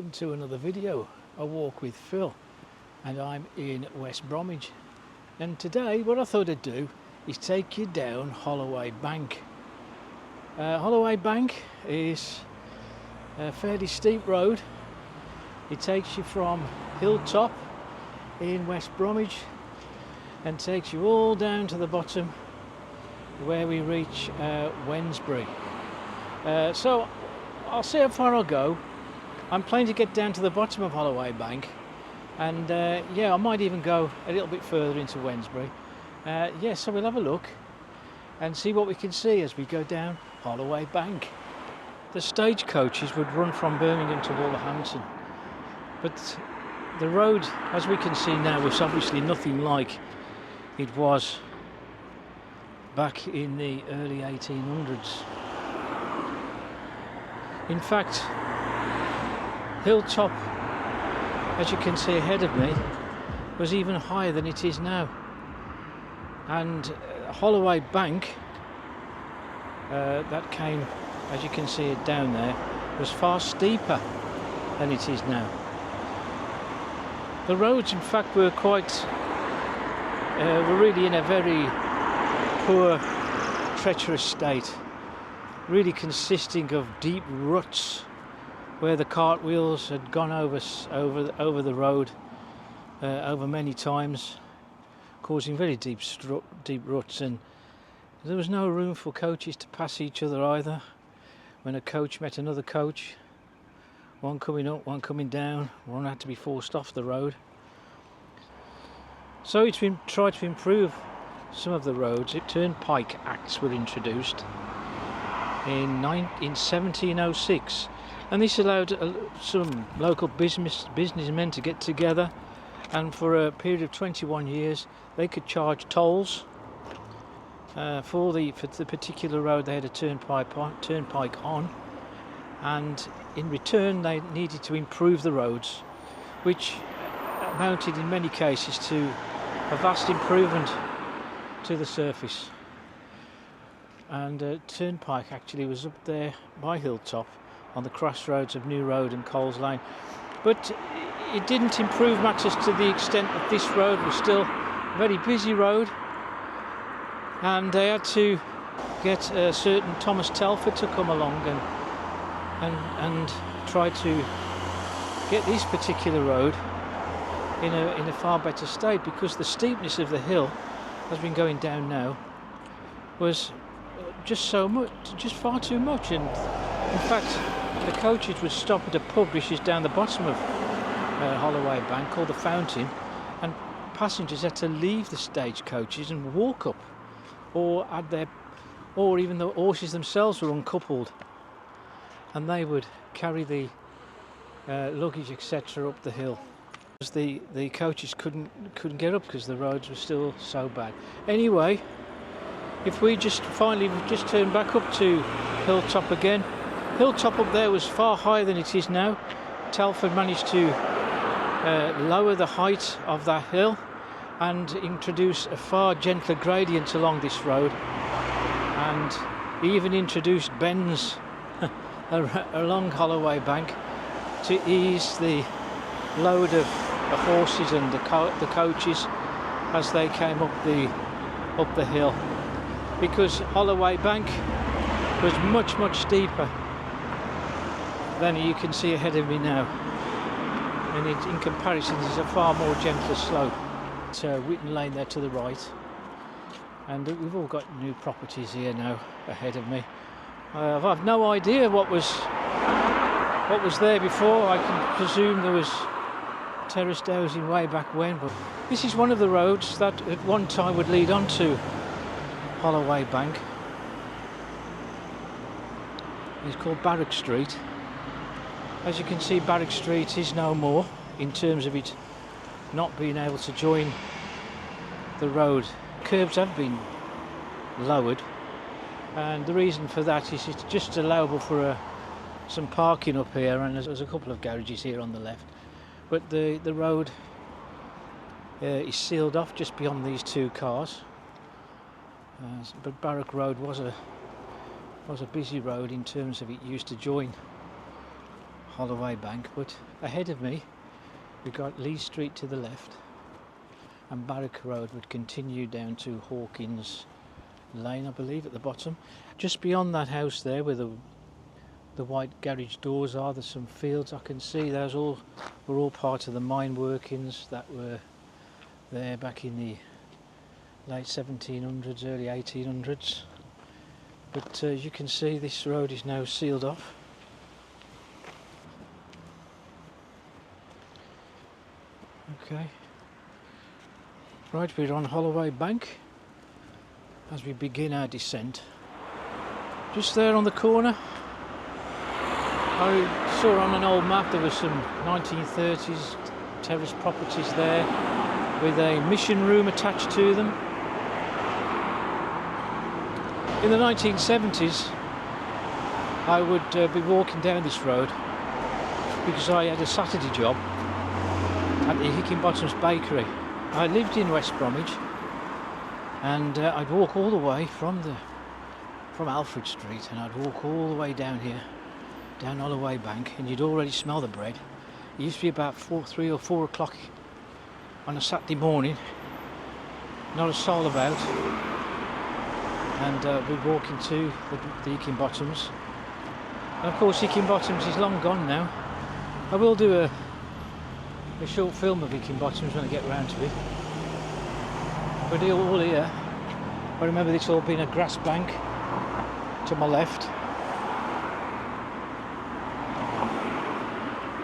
welcome to another video, A Walk with Phil, and I'm in West Bromwich. And today what I thought I'd do is take you down Holloway Bank. Holloway Bank is a fairly steep road. It takes you from Hilltop in West Bromwich and takes you all down to the bottom where we reach Wednesbury. So I'll see how far I'll go. I'm planning to get down to the bottom of Holloway Bank, and yeah, I might even go a little bit further into Wednesbury. Yeah, so we'll have a look and see what we can see as we go down Holloway Bank. The stagecoaches would run from Birmingham to Wolverhampton, but the road, as we can see now, is obviously nothing like it was back in the early 1800s. In fact, Hilltop, as you can see ahead of me, was even higher than it is now, and Holloway Bank that came, as you can see it down there, was far steeper than it is now. The roads, in fact, were really in a very poor, treacherous state, really consisting of deep ruts where the cartwheels had gone over the road over many times, causing very deep ruts, and there was no room for coaches to pass each other either. When a coach met another coach, one coming up, one coming down, one had to be forced off the road. So it's been tried to improve some of the roads. Turnpike Acts were introduced in 1706, and this allowed some local businessmen to get together, and for a period of 21 years they could charge tolls for the particular road they had a turnpike on, and in return they needed to improve the roads, which amounted in many cases to a vast improvement to the surface. And Turnpike actually was up there by Hilltop on the crossroads of New Road and Coles Lane, but it didn't improve matters to the extent that this road was still a very busy road, and they had to get a certain Thomas Telford to come along and try to get this particular road in a far better state, because the steepness of the hill has been going down now was just far too much. And in fact, the coaches would stop at a pub which is down the bottom of Holloway Bank called the Fountain, and passengers had to leave the stagecoaches and walk up, or even the horses themselves were uncoupled, and they would carry the luggage, etc., up the hill. The coaches couldn't get up because the roads were still so bad. Anyway, if we just turn back up to Hilltop again, Hilltop up there was far higher than it is now. Telford managed to lower the height of that hill and introduce a far gentler gradient along this road, and he even introduced bends along Holloway Bank to ease the load of the horses and the coaches as they came up the hill, because Holloway Bank was much steeper than you can see ahead of me now, and in comparison this is a far more gentler slope. It's Whitton Lane there to the right, and we've all got new properties here now ahead of me. I've no idea what was there before. I can presume there was terraced housing way back when, but this is one of the roads that at one time would lead on to Holloway Bank. It's called Barrack Street. As you can see, Barrack Street is no more, in terms of it not being able to join the road. Curbs have been lowered, and the reason for that is it's just allowable for some parking up here, and there's a couple of garages here on the left, but the road is sealed off just beyond these two cars. But Barrack Road was a busy road in terms of it used to join Holloway Bank, but ahead of me we've got Lee Street to the left, and Barrack Road would continue down to Hawkins Lane, I believe, at the bottom. Just beyond that house there where the white garage doors are, there's some fields I can see. Those were all part of the mine workings that were there back in the late 1700s, early 1800s. But as you can see, this road is now sealed off. Okay, right, we're on Holloway Bank as we begin our descent. Just there on the corner, I saw on an old map there were some 1930s terrace properties there with a mission room attached to them. In the 1970s I would be walking down this road because I had a Saturday job at the Hickinbottom's Bakery. I lived in West Bromwich, and I'd walk all the way from Alfred Street, and I'd walk all the way down here, down Holloway Bank, and you'd already smell the bread. It used to be about 3 or 4 o'clock on a Saturday morning, not a soul about, and we'd walk into the Hickinbottom's. And of course Hickinbottom's is long gone now. I will do a short film of Hickinbottom's when I get round to it. But all here, I remember this all being a grass bank to my left.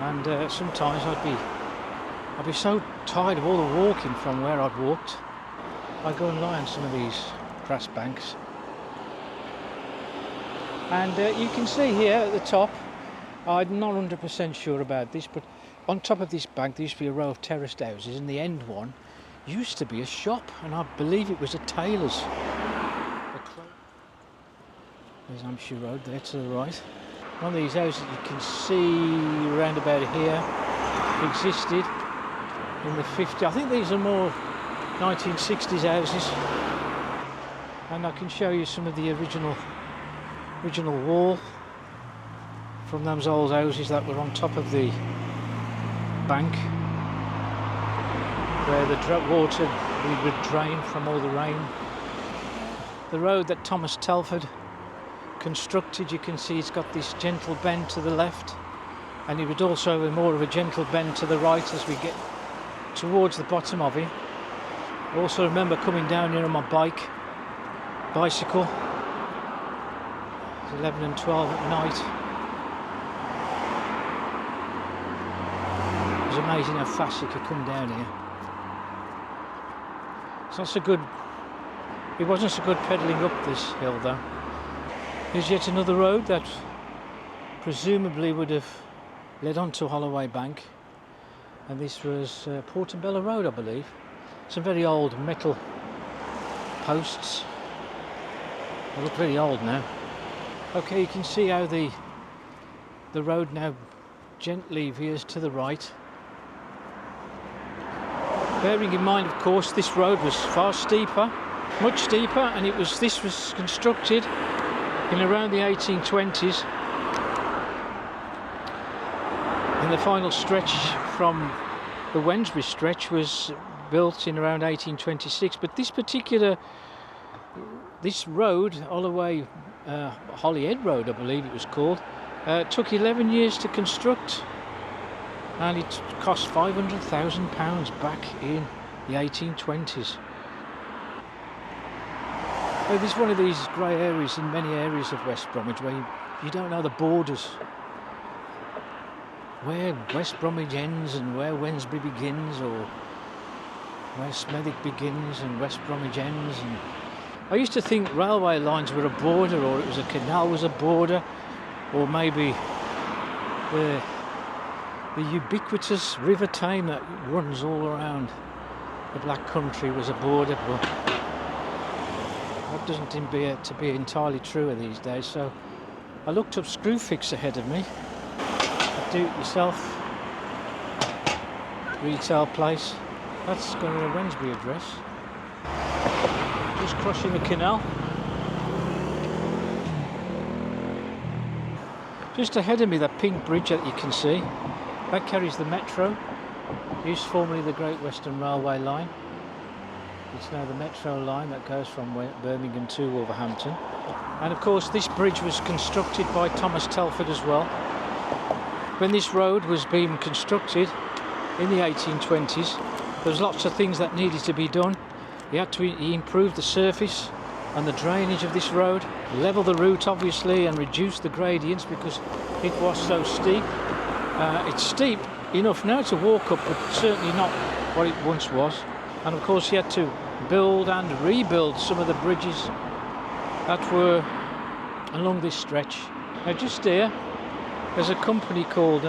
And sometimes I'd be so tired of all the walking from where I'd walked, I'd go and lie on some of these grass banks. And you can see here at the top, I'm not 100% sure about this, but on top of this bank there used to be a row of terraced houses, and the end one used to be a shop, and I believe it was a tailor's. There's Hampshire Road there to the right. One of these houses you can see around about here existed in the 50s. I think these are more 1960s houses, and I can show you some of the original wall from those old houses that were on top of the bank, where the water would drain from all the rain. The road that Thomas Telford constructed, you can see it's got this gentle bend to the left, and it would also have more of a gentle bend to the right as we get towards the bottom of it. I also remember coming down here on my bicycle. It was 11 and 12 at night. It was amazing how fast you could come down here. It's not so good. It wasn't so good pedalling up this hill though. Here's yet another road that presumably would have led on to Holloway Bank, and this was Portobello Road, I believe. Some very old metal posts. They look very old now. Okay, you can see how the road now gently veers to the right. Bearing in mind, of course, this road was far steeper, much steeper, and this was constructed in around the 1820s. And the final stretch from the Wednesbury stretch was built in around 1826. But this road, Holyhead Road, I believe it was called, took 11 years to construct, and it cost £500,000 back in the 1820s. This is one of these grey areas in many areas of West Bromwich where you don't know the borders, where West Bromwich ends and where Wednesbury begins, or where Smethwick begins and West Bromwich ends. And I used to think railway lines were a border, or it was a canal was a border, or maybe the ubiquitous River Tame that runs all around the Black Country was a border, but that doesn't seem to be entirely true these days. So I looked up Screwfix ahead of me, a do-it-yourself retail place. That's got a Wednesbury address. Just crossing the canal. Just ahead of me, that pink bridge that you can see, that carries the metro. Used formerly the Great Western Railway line. It's now the metro line that goes from Birmingham to Wolverhampton. And of course this bridge was constructed by Thomas Telford as well. When this road was being constructed in the 1820s, there was lots of things that needed to be done. He improved the surface and the drainage of this road, level the route obviously, and reduce the gradients because it was so steep. It's steep enough now to walk up, but certainly not what it once was. And of course he had to build and rebuild some of the bridges that were along this stretch. Now just here there's a company called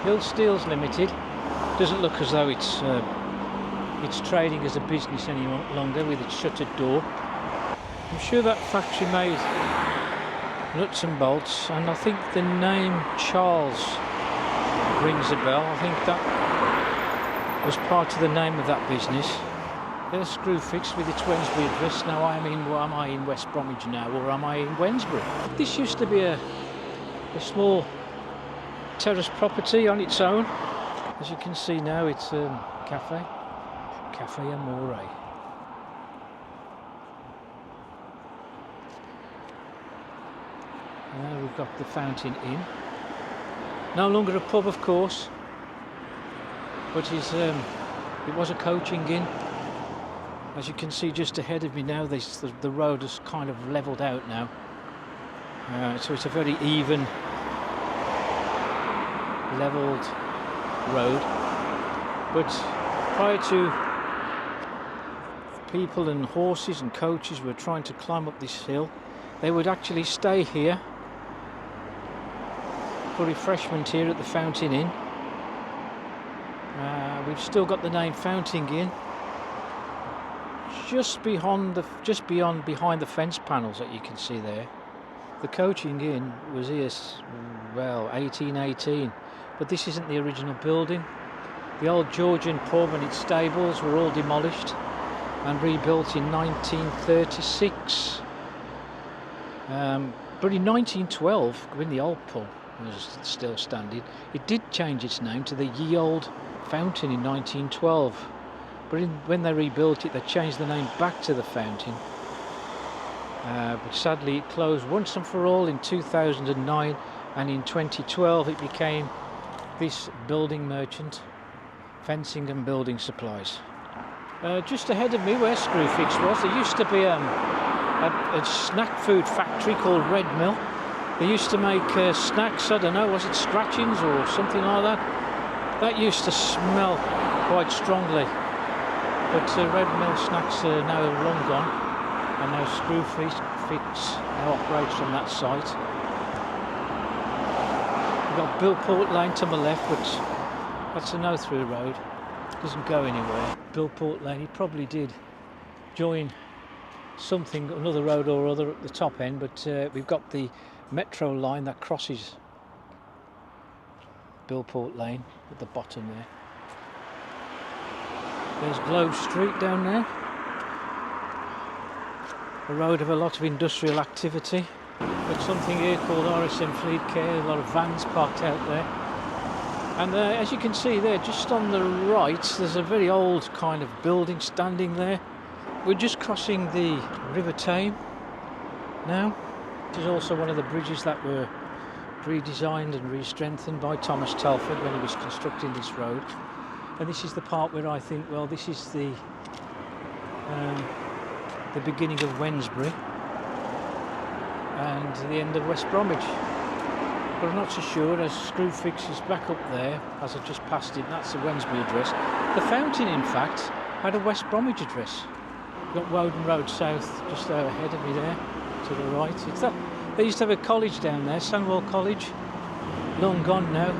Hill Steels Limited. Doesn't look as though it's trading as a business any longer with its shuttered door. I'm sure that factory made nuts and bolts, and I think the name Charles rings a bell. I think that was part of the name of that business. There's Screwfix with its Wednesbury address. Now am I in West Bromwich now, or am I in Wednesbury? This used to be a small terrace property on its own. As you can see now, it's Cafe Amore. Now we've got the Fountain Inn. No longer a pub, of course, but it was a coaching inn. As you can see just ahead of me now, the road is kind of levelled out now. So it's a very even, levelled road. But prior to people and horses and coaches were trying to climb up this hill, they would actually stay here for refreshment here at the Fountain Inn. We've still got the name Fountain Inn just behind the fence panels that you can see there. The coaching inn was here, well, 1818, but this isn't the original building. The old Georgian pub and its stables were all demolished and rebuilt in 1936. But in 1912, when the old pub was still standing, it did change its name to the Ye Old Fountain in 1912. But when they rebuilt it, they changed the name back to the Fountain. But sadly it closed once and for all in 2009, and in 2012 it became this building merchant, fencing and building supplies. Just ahead of me where Screwfix was, there used to be a snack food factory called Red Mill. They used to make snacks, I don't know, was it scratchings or something like that? That used to smell quite strongly. But Red Mill snacks are now long gone, and now Screwfix now operates from that site. We've got Billport Lane to my left, but that's a no-through road. Doesn't go anywhere. Billport Lane, he probably did join something, another road or other at the top end, but we've got the metro line that crosses Billport Lane at the bottom there. There's Globe Street down there, a road of a lot of industrial activity. There's something here called RSM Fleet Care, a lot of vans parked out there. And as you can see there, just on the right, there's a very old kind of building standing there. We're just crossing the River Tame now. This is also one of the bridges that were redesigned and re-strengthened by Thomas Telford when he was constructing this road. And this is the part where I think, well, this is the beginning of Wednesbury and the end of West Bromwich. But I'm not so sure, as Screwfix is back up there, as I just passed it, that's the Wednesbury address. The Fountain, in fact, had a West Bromwich address. We've got Woden Road South just there ahead of me there, to the right. It's that, they used to have a college down there, Sandwell College, long gone now.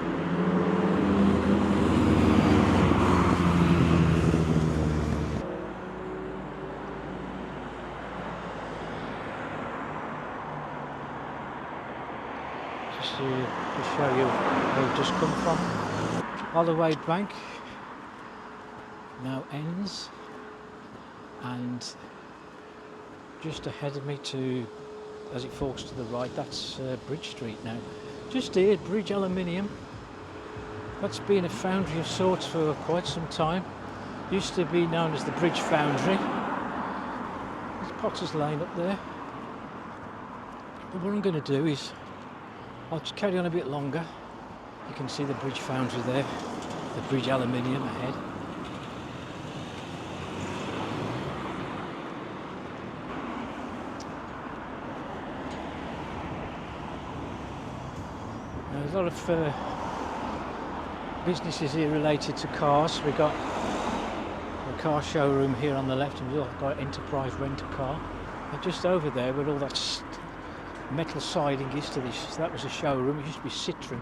To show you where we've just come from. Holloway Bank now ends, and just ahead of me to as it forks to the right, that's Bridge Street now. Just here, Bridge Aluminium. That's been a foundry of sorts for quite some time. Used to be known as the Bridge Foundry. There's Potter's Lane up there. But what I'm going to do is, I'll just carry on a bit longer. You can see the Bridge Foundry there, the Bridge Aluminium ahead. Now, there's a lot of businesses here related to cars. We've got a car showroom here on the left, and we've got Enterprise Rent-A-Car. And just over there, where all that metal siding is to this, that was a showroom. It used to be Citroen.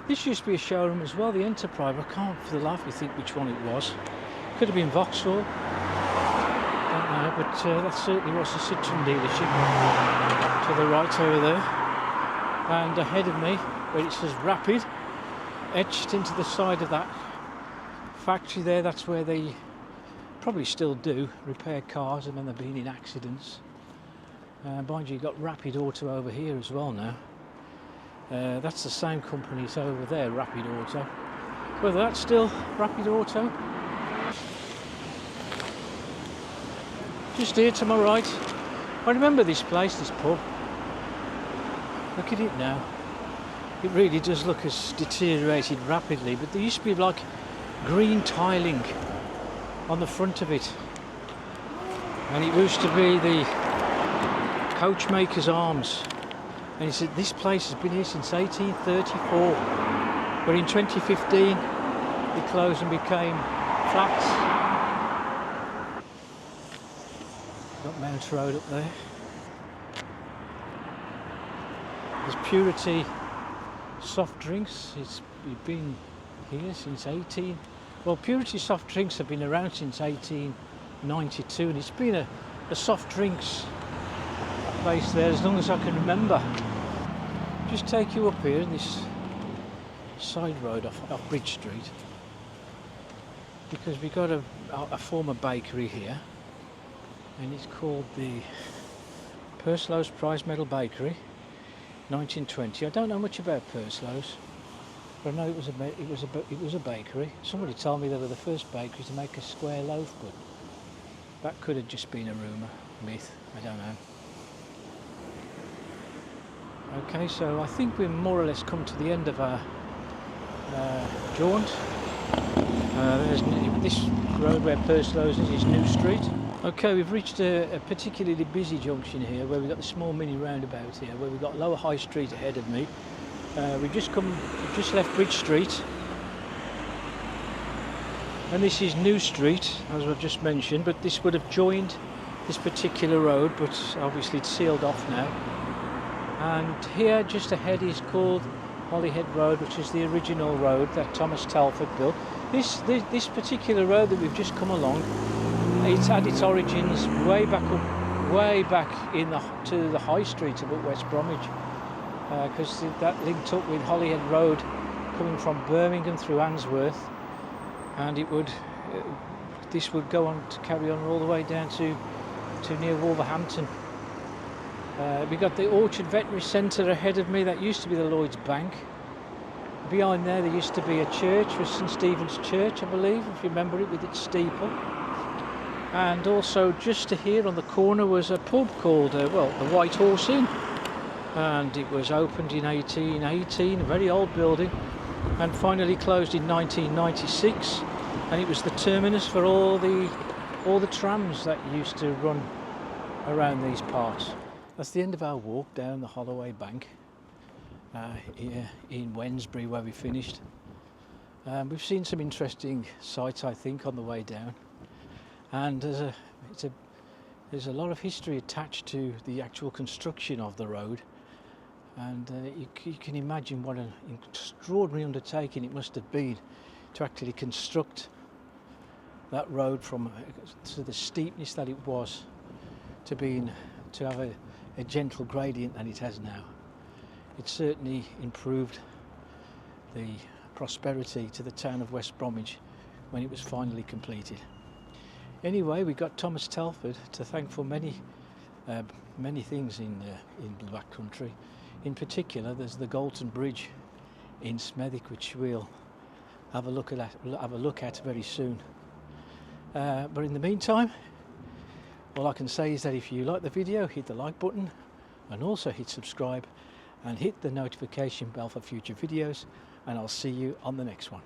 This used to be a showroom as well, the Enterprise. I can't for the life of me think which one it was. Could have been Vauxhall. Don't know, but that certainly was a Citroen dealership. To the right over there. And ahead of me, where it says Rapid, etched into the side of that factory there, that's where they probably still do repair cars and when they've been in accidents. Mind you, you've got Rapid Auto over here as well now. That's the same company as over there, Rapid Auto. Whether that's still Rapid Auto. Just here to my right. I remember this place, this pub. Look at it now. It really does look as deteriorated rapidly, but there used to be like green tiling on the front of it. And it used to be the Coachmakers Arms. And he said this place has been here since 1834, but in 2015 it closed and became flats. Got Mount Road up there. There's Purity soft drinks. It's been here since Purity soft drinks have been around since 1892, and it's been a soft drinks place there as long as I can remember. Just take you up here, this side road off Bridge Street, because we've got a former bakery here, and it's called the Perslow's Prize Medal Bakery, 1920. I don't know much about Perslow's, but I know it was a bakery. Somebody told me they were the first bakery to make a square loaf, but that could have just been a rumour, myth, I don't know. Okay, so I think we've more or less come to the end of our jaunt. There's this road where Perslow's is New Street. Okay, we've reached a particularly busy junction here, where we've got the small mini roundabout here, where we've got Lower High Street ahead of me. We've just left Bridge Street, and this is New Street, as I've just mentioned, but this would have joined this particular road, but obviously it's sealed off now. And here just ahead is called Holyhead Road, which is the original road that Thomas Telford built. This particular road that we've just come along, it's had its origins way back to the High Street of West Bromwich, because that linked up with Holyhead Road coming from Birmingham through Handsworth, and this would go on to carry on all the way down to near Wolverhampton. We've got the Orchard Veterinary Centre ahead of me. That used to be the Lloyd's Bank. Behind there used to be a church, was St Stephen's Church, I believe, if you remember it, with its steeple. And also just here on the corner was a pub called, the White Horse Inn. And it was opened in 1818, a very old building, and finally closed in 1996. And it was the terminus for all the trams that used to run around these parts. That's the end of our walk down the Holloway Bank here in Wednesbury, where we finished. We've seen some interesting sights, I think, on the way down, and there's a lot of history attached to the actual construction of the road, and you can imagine what an extraordinary undertaking it must have been to actually construct that road to the steepness that it was, to have a gentle gradient that it has now. It certainly improved the prosperity to the town of West Bromwich when it was finally completed. Anyway, we got Thomas Telford to thank for many many things in the back country. In particular, there's the Galton Bridge in Smethwick, which we'll have a look at very soon. But in the meantime, all I can say is that if you like the video, hit the like button and also hit subscribe and hit the notification bell for future videos, and I'll see you on the next one.